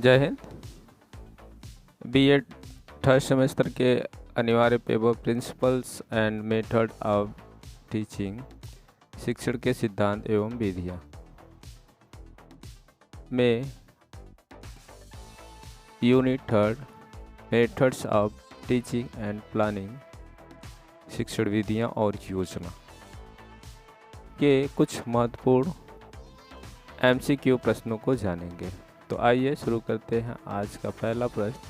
जय Hind. BEd third semester के अनिवार्य paper principles and method of teaching, शिक्षण के सिद्धांत एवं विधियाँ में unit third methods of teaching and planning, शिक्षण विधियाँ और योजना के कुछ महत्वपूर्ण एमसीक्यू प्रश्नों को जानेंगे। तो आइए शुरू करते हैं आज का पहला प्रश्न।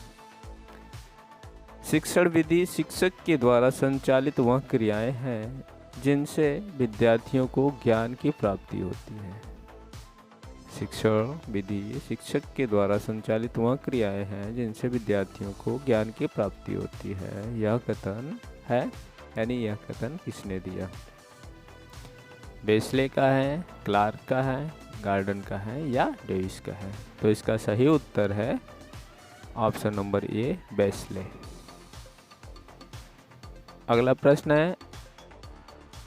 शिक्षण विधि शिक्षक के द्वारा संचालित वह क्रियाएं हैं जिनसे विद्यार्थियों को ज्ञान की प्राप्ति होती है। शिक्षण विधि शिक्षक के द्वारा संचालित वह क्रियाएं हैं जिनसे विद्यार्थियों को ज्ञान की प्राप्ति होती है। यह कथन है, यानी यह कथन किसने दिया? बेस्ले का है, क्लार्क का है, गार्डन का है या डेविस का है? तो इसका सही उत्तर है ऑप्शन नंबर ए, बेस्ले। अगला प्रश्न है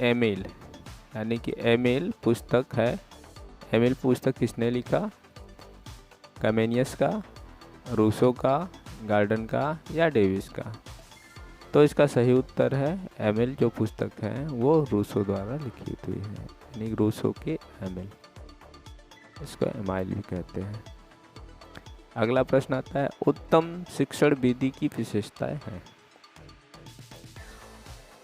एमिल, यानी कि एमिल पुस्तक है। एमिल पुस्तक किसने लिखा? कमेनियस का, रूसो का, गार्डन का या डेविस का? तो इसका सही उत्तर है एमिल जो पुस्तक है वो रूसो द्वारा लिखी हुई है, यानी रूसो के एमिल, इसको एमाइल भी कहते हैं। अगला प्रश्न आता है उत्तम शिक्षण विधि की विशेषताएं हैं।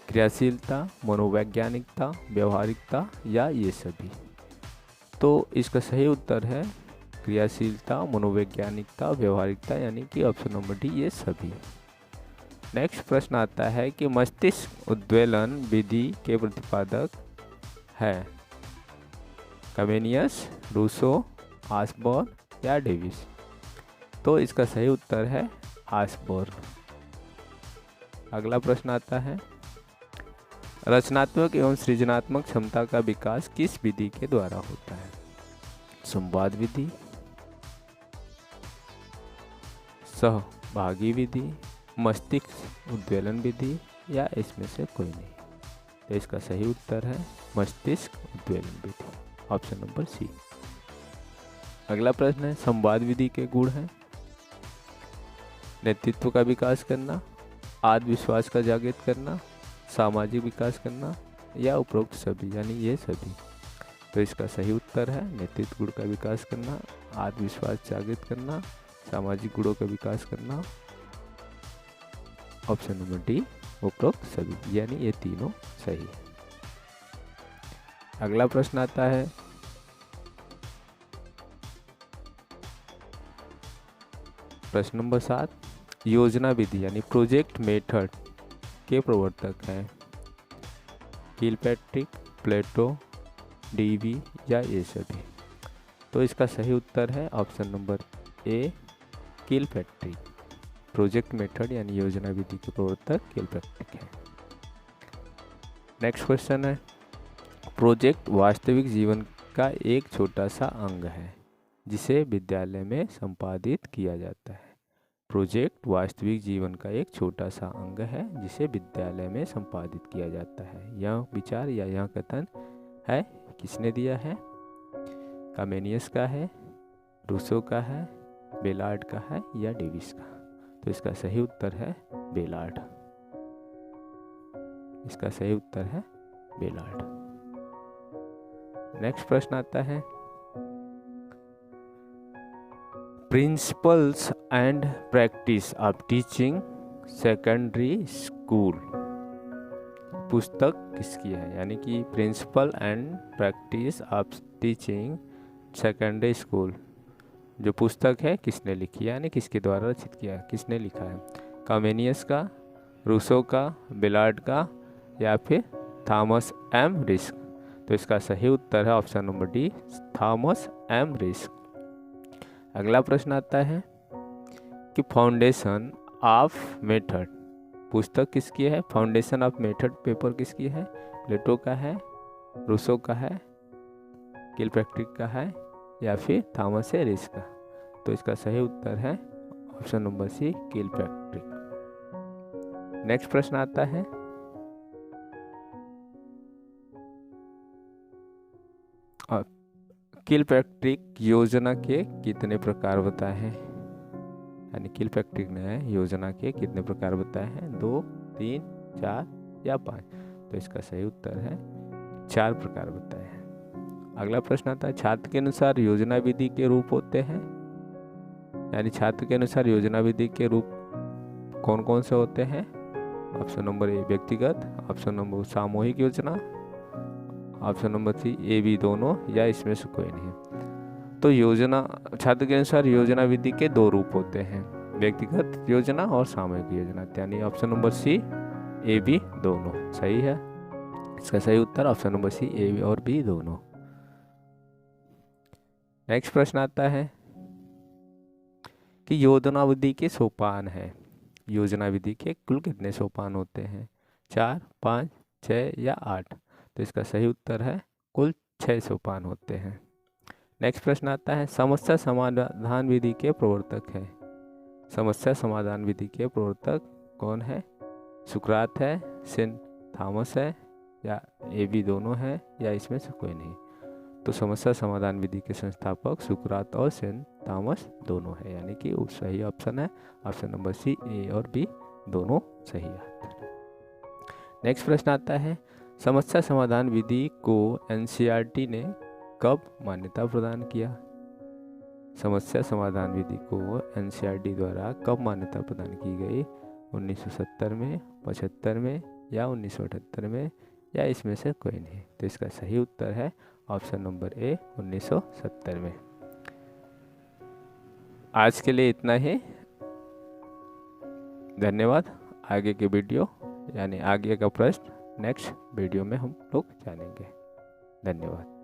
क्रियाशीलता, मनोवैज्ञानिकता, व्यवहारिकता या ये सभी? तो इसका सही उत्तर है क्रियाशीलता, मनोवैज्ञानिकता, व्यवहारिकता, यानी कि ऑप्शन नंबर डी, ये सभी। नेक्स्ट प्रश्न आता है कि मस्तिष्क उद्वेलन विधि के प्रतिपादक है कमेनियस, रूसो, आसबर्न या डेविस? तो इसका सही उत्तर है आसबर्न। अगला प्रश्न आता है रचनात्मक एवं सृजनात्मक क्षमता का विकास किस विधि के द्वारा होता है? संवाद विधि, सहभागी विधि, मस्तिष्क उद्वेलन विधि या इसमें से कोई नहीं? तो इसका सही उत्तर है मस्तिष्क उद्वेलन विधि, ऑप्शन नंबर सी। अगला प्रश्न है संवाद विधि के गुण हैं नेतृत्व का विकास करना, आत्मविश्वास का जागृत करना, सामाजिक विकास करना या उपरोक्त सभी, यानी ये सभी? तो इसका सही उत्तर है नेतृत्व गुण का विकास करना, आत्मविश्वास जागृत करना, सामाजिक गुणों का विकास करना, ऑप्शन नंबर डी, उपरोक्त सभी, यानी ये तीनों सही है। अगला प्रश्न आता है प्रश्न नंबर 7, योजना विधि यानी प्रोजेक्ट मेथड के प्रवर्तक हैं किलपैट्रिक, प्लेटो, डीवी या ये सभी? तो इसका सही उत्तर है option number A, Kilpatrick. Project method यानी योजना विधि के प्रवर्तक किलपैट्रिक है। नेक्स्ट क्वेश्चन है प्रोजेक्ट वास्तविक जीवन का एक छोटा सा अंग है जिसे विद्यालय में संपादित किया जाता है। प्रोजेक्ट वास्तविक जीवन का एक छोटा सा अंग है जिसे विद्यालय में संपादित किया जाता है। यह विचार या यह कथन है किसने दिया है? कमेनियस का है, रूसो का है, बेलार्ड का है या डेविस का? तो इसका सही उत्तर है बेलार्ड। इसका सही उत्तर है बेलार्ड। नेक्स्ट प्रश्न आता है principles and practice of teaching secondary school पुस्तक किसकी है? यानी कि principle and practice of teaching secondary school जो पुस्तक है किसने लिखी है, यानी किसके द्वारा रचित किया है, किसने लिखा है? कमेनियस का, रूसो का, बेलार्ड का या फिर थॉमस एम रिस्क? तो इसका सही उत्तर है option number D, Thomas M Risk. अगला प्रश्न आता है कि फाउंडेशन ऑफ मेथड पुस्तक किसकी है? फाउंडेशन ऑफ मेथड पेपर किसकी है? प्लेटो का है, रूसो का है, किलपैट्रिक का है या फिर थॉमस एरिस का? तो इसका सही उत्तर है option number C, Kilpatrick. Next प्रश्न आता है किलपैट्रिक योजना के कितने प्रकार बताए हैं? यानी किलपैट्रिक ने योजना के कितने प्रकार बताए हैं? 2, 3, 4 या 5? तो इसका सही उत्तर है 4 प्रकार बताए हैं। अगला प्रश्न आता है, छात्र के अनुसार योजना विधि के रूप होते हैं, यानी छात्र के अनुसार योजना विधि के रूप कौन कौन से होते हैं? ऑप्शन नंबर ए व्यक्तिगत, ऑप्शन नंबर सामूहिक योजना, option number C A B दोनों, या इसमें से कोई नहीं। तो योजना छात्र के अनुसार योजना विधि के 2 रूप होते हैं, व्यक्तिगत योजना और सामूहिक योजना, यानी option number C A B दोनों सही है। इसका सही उत्तर ऑप्शन नंबर सी ए और बी दोनों। नेक्स्ट प्रश्न आता है कि योजना विधि के सोपान है। योजना विधि के कुल कितने सोपान होते हैं? 4, 5, 6 या 8? तो इसका सही उत्तर है कुल 6 सोपान होते हैं। नेक्स्ट प्रश्न आता है, समस्या समाधान विधि के प्रवर्तक है। समस्या समाधान विधि के प्रवर्तक कौन है? सुकरात है, सेंट थॉमस है, या ए बी दोनों है, या इसमें से कोई नहीं। तो समस्या समाधान विधि के संस्थापक सुकरात और सेंट थॉमस दोनों है, यानी कि सही ऑप्शन है ऑप्शन नंबर सी ए और बी दोनों सही है। नेक्स्ट प्रश्न आता है, समस्या समाधान विधि को एनसीईआरटी ने कब मान्यता प्रदान किया? समस्या समाधान विधि को एनसीईआरटी द्वारा कब मान्यता प्रदान की गई? 1970 में, 75 में, या 1978 में, या इसमें से कोई नहीं। तो इसका सही उत्तर है ऑप्शन नंबर ए 1970 में। आज के लिए इतना ही, धन्यवाद। आगे के वीडियो यानी आगे का प्रश्न नेक्स्ट वीडियो में हम लोग जानेंगे। धन्यवाद।